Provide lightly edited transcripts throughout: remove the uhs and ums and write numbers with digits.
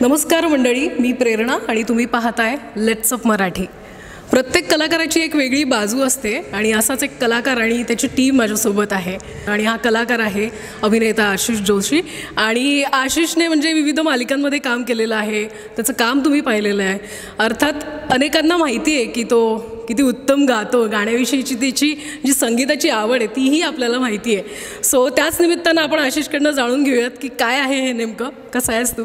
नमस्कार मंडळी, मी प्रेरणा आणि तुम्ही पाहताय लेट्स अप मराठी. प्रत्येक कलाकाराची एक वेगळी बाजू असते आणि असाच एक कलाकार आणि त्याची टीम माझ्यासोबत आहे. आणि हा कलाकार आहे अभिनेता आशिष जोशी. आणि आशिषने म्हणजे विविध मालिकांमध्ये काम केलेलं आहे. त्याचं काम तुम्ही पाहिलेलं आहे. अर्थात अनेकांना माहिती आहे की तो किती उत्तम गातो. गाण्याविषयीची त्याची जी संगीताची आवड आहे तीही आपल्याला माहिती आहे. सो त्याच निमित्तानं आपण आशिषकडनं जाणून घेऊयात की काय आहे हे नेमकं. कसं आहेस तू?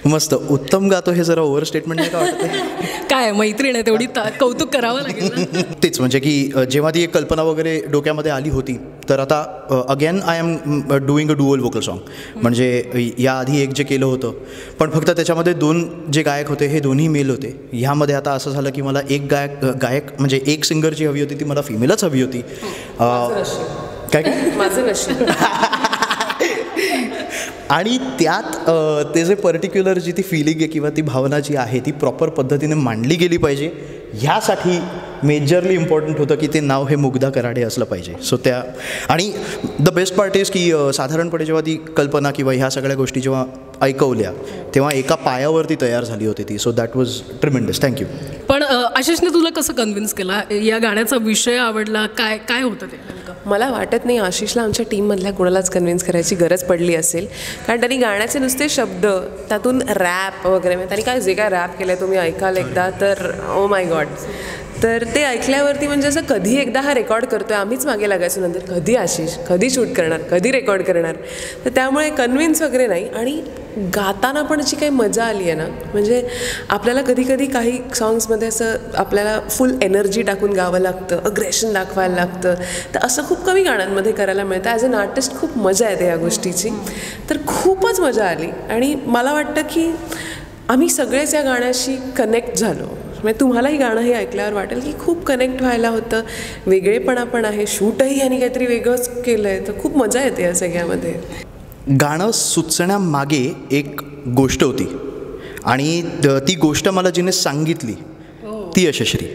मस्त. उत्तम गातो हे जरा ओव्हर स्टेटमेंट नाही का वाटत? काय मैत्रीण आहे तेवढी कौतुक करावं लागेल. तेच म्हणजे की जेव्हा ती एक कल्पना वगैरे डोक्यामध्ये आली होती तर आता again I am doing a dual vocal song. म्हणजे याआधी एक जे केलं होतं पण फक्त त्याच्यामध्ये दोन जे गायक होते हे दोन्ही मेल होते. ह्यामध्ये आता असं झालं की मला एक गायक म्हणजे एक सिंगर जी हवी होती ती मला फिमेलच हवी होती. काय काय माझं नशीब. आणि त्यात ते जे पर्टिक्युलर जी ती फिलिंग आहे किंवा ती भावना जी आहे ती प्रॉपर पद्धतीने मांडली गेली पाहिजे. ह्यासाठी मेजरली इम्पॉर्टंट होतं की ते नाव हे मुग्धा कराडे असलं पाहिजे. सो त्या आणि द बेस्ट पार्ट इज की साधारणपणे जेव्हा ती कल्पना किंवा ह्या सगळ्या गोष्टी जेव्हा ऐकवल्या तेव्हा एका पायावरती तयार झाली होती ती. So that was tremendous. Thank you. पण आशिषने तुला कसं कन्व्हिन्स केला? या गाण्याचा विषय आवडला? काय काय होतं ते? मला वाटत नाही आशिषला आमच्या टीममधल्या कोणालाच कन्व्हिन्स करायची गरज पडली असेल. कारण त्यांनी गाण्याचे नुसते शब्द त्यातून रॅप वगैरे म्हणजे त्यांनी जे काय रॅप केलं तुम्ही ऐकाल एकदा तर ओ माय गॉड. तर ते ऐकल्यावरती म्हणजे असं कधी एकदा हा रेकॉर्ड करतोय आम्हीच मागे लागायचो नंतर कधी आशिष कधी शूट करणार कधी रेकॉर्ड करणार. तर त्यामुळे कन्व्हिन्स वगैरे नाही. आणि गाताना पण जी काही मजा आली आहे ना म्हणजे आपल्याला कधी कधी काही सॉंग्समध्ये असं आपल्याला फुल एनर्जी टाकून गावं लागतं अग्रेशन दाखवायला लागतं. तर असं खूप कमी गाण्यांमध्ये करायला मिळतं. ॲज अन आर्टिस्ट खूप मजा येते या गोष्टीची. तर खूपच मजा आली. आणि मला वाटतं की आम्ही सगळेच या गाण्याशी कनेक्ट झालो. म्हणजे तुम्हालाही गाणं हे ऐकल्यावर वाटेल की खूप कनेक्ट व्हायला होतं. वेगळेपणा पण आहे. शूटही यांनी काहीतरी वेगळंच केलं आहे. तर खूप मजा येते या सगळ्यामध्ये. गाणं सुचण्यामागे एक गोष्ट होती आणि ती गोष्ट मला जिने सांगितली ती यशश्री.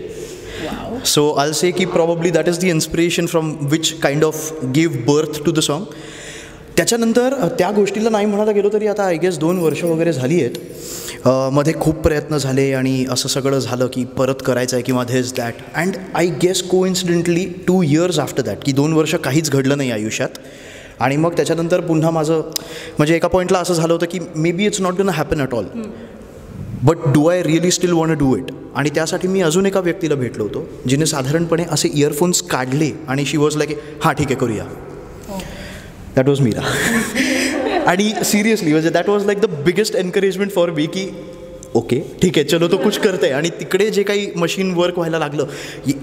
सो आय से की probably that is the inspiration from which kind of give birth to the song. त्याच्यानंतर त्या गोष्टीला नाही म्हणायला गेलो तरी आता आय गेस 2 वर्ष वगैरे झाली आहेत. मध्ये खूप प्रयत्न झाले आणि असं सगळं झालं की परत करायचं आहे किंवा धेज that. And I guess coincidentally 2 years after that की 2 वर्ष काहीच घडलं नाही आयुष्यात. आणि मग त्याच्यानंतर पुन्हा माझं म्हणजे एका पॉईंटला असं झालं होतं की maybe it's not gonna happen at all but do I really still want to do it. आणि त्यासाठी मी अजून एका व्यक्तीला भेटलो होतो जिने साधारणपणे असे इयरफोन्स काढले आणि शी वॉज लाईक हां ठीक आहे करूया. That was Meera. आणि सिरियसली म्हणजे that was like the biggest encouragement for me की ओके ठीक आहे चलो तो कुछ करते. आणि तिकडे जे काही मशीन वर्क व्हायला लागलं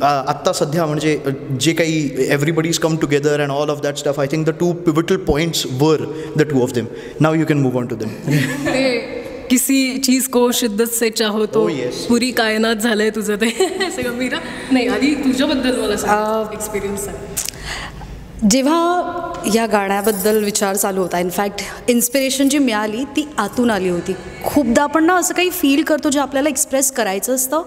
आत्ता सध्या म्हणजे जे काही everybody is come together and all of that stuff. I think the 2 pivotal points वर the 2 of them. Now you can move on to them. किसी चीज को शिद्दत से चाहो तो पुरी कायनात झालंय तुझं ते सगळं. मीरा नाही आधी तुझ्याबद्दल मला एक्सपिरियन्स आहे. जेव्हा या गाण्याबद्दल विचार चालू होता इनफॅक्ट इन्स्पिरेशन जी मिळाली ती आतून आली होती. खूपदा आपण ना असं काही फील करतो जे आपल्याला एक्सप्रेस करायचं असतं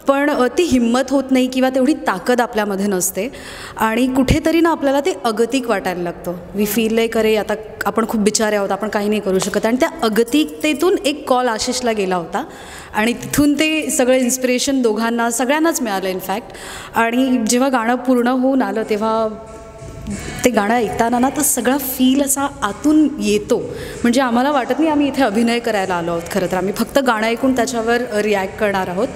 पण ती हिंमत होत नाही किंवा तेवढी ताकद आपल्यामध्ये नसते आणि कुठेतरी ना आपल्याला ते अगतिक वाटायला लागतं. वी फील लाईक अरे आता आपण खूप बिचारे आहोत आपण काही नाही करू शकत. आणि त्या अगतिकतेतून एक कॉल आशिषला गेला होता आणि तिथून ते सगळं इन्स्पिरेशन दोघांना सगळ्यांनाच मिळालं इनफॅक्ट. आणि जेव्हा गाणं पूर्ण होऊन आलं तेव्हा ते गाणं ऐकताना ना तर सगळा फील असा आतून येतो. म्हणजे आम्हाला वाटत नाही आम्ही इथे अभिनय करायला आलो आहोत. खरं तर आम्ही फक्त गाणं ऐकून त्याच्यावर रिॲक्ट करणार आहोत.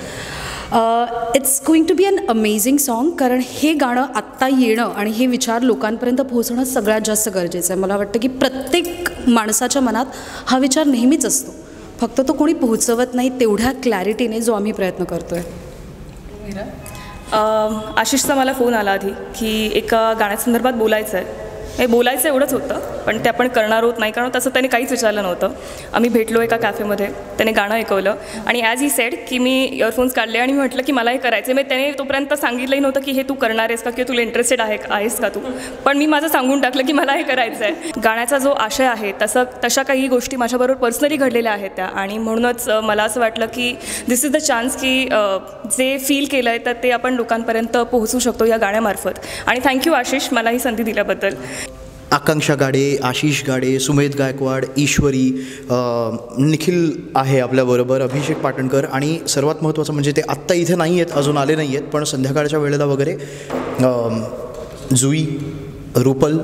It's going to be an amazing song. कारण हे गाणं आत्ता येणं आणि हे विचार लोकांपर्यंत पोहोचणं सगळ्यात जास्त गरजेचं आहे. मला वाटतं की प्रत्येक माणसाच्या मनात हा विचार नेहमीच असतो फक्त तो कोणी पोहोचवत नाही तेवढ्या क्लॅरिटीने जो आम्ही प्रयत्न करतो आहे. आशिषचा मला फोन आला आधी की एका गाण्यासंदर्भात बोलायचं आहे. हे बोलायचं एवढंच होतं पण ते आपण करणार होत नाही कारण तसं त्याने काहीच विचारलं नव्हतं. आम्ही भेटलो एका कॅफेमध्ये त्याने गाणं ऐकवलं आणि ॲज ही सेड की मी इयरफोन्स काढले आणि मी म्हटलं की मला हे करायचं. मग त्याने तोपर्यंत सांगितलंही नव्हतं की हे तू करणार आहेस का किंवा तुला इंटरेस्टेड आहेस का तू. पण मी माझं सांगून टाकलं की मला हे करायचं आहे. गाण्याचा जो आशय आहे तशा काही गोष्टी माझ्याबरोबर पर्सनली घडलेल्या आहेत त्या. आणि म्हणूनच मला असं वाटलं की दिस इज द चान्स की जे फील केलं आहे तर ते आपण लोकांपर्यंत पोहोचू शकतो या गाण्यामार्फत. आणि थँक्यू आशिष मला ही संधी दिल्याबद्दल. आकांक्षा गाडे, आशिष गाडे, सुमेध गायकवाड, ईश्वरी, निखिल आहे आपल्याबरोबर, अभिषेक पाटणकर आणि सर्वात महत्त्वाचं म्हणजे ते आत्ता इथे नाही आहेत, अजून आले नाही आहेत, पण संध्याकाळच्या वेळेला वगैरे जुई, रुपल,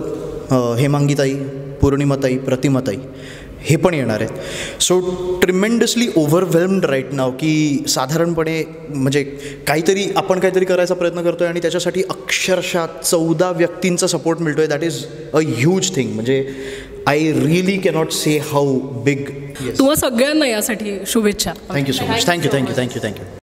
हेमांगीताई, पौर्णिमाताई, प्रतिमाताई हे पण येणार आहेत. सो ट्रिमेंडसली ओव्हरवेल्म्ड राईट नाव, की साधारणपणे म्हणजे आपण काहीतरी करायचा प्रयत्न करतो आहे आणि त्याच्यासाठी अक्षरशः 14 व्यक्तींचा सपोर्ट मिळतो आहे. That is a huge thing. म्हणजे I really cannot say how big. तुम्हा सगळ्यांना यासाठी शुभेच्छा. Thank you so much. थँक्यू.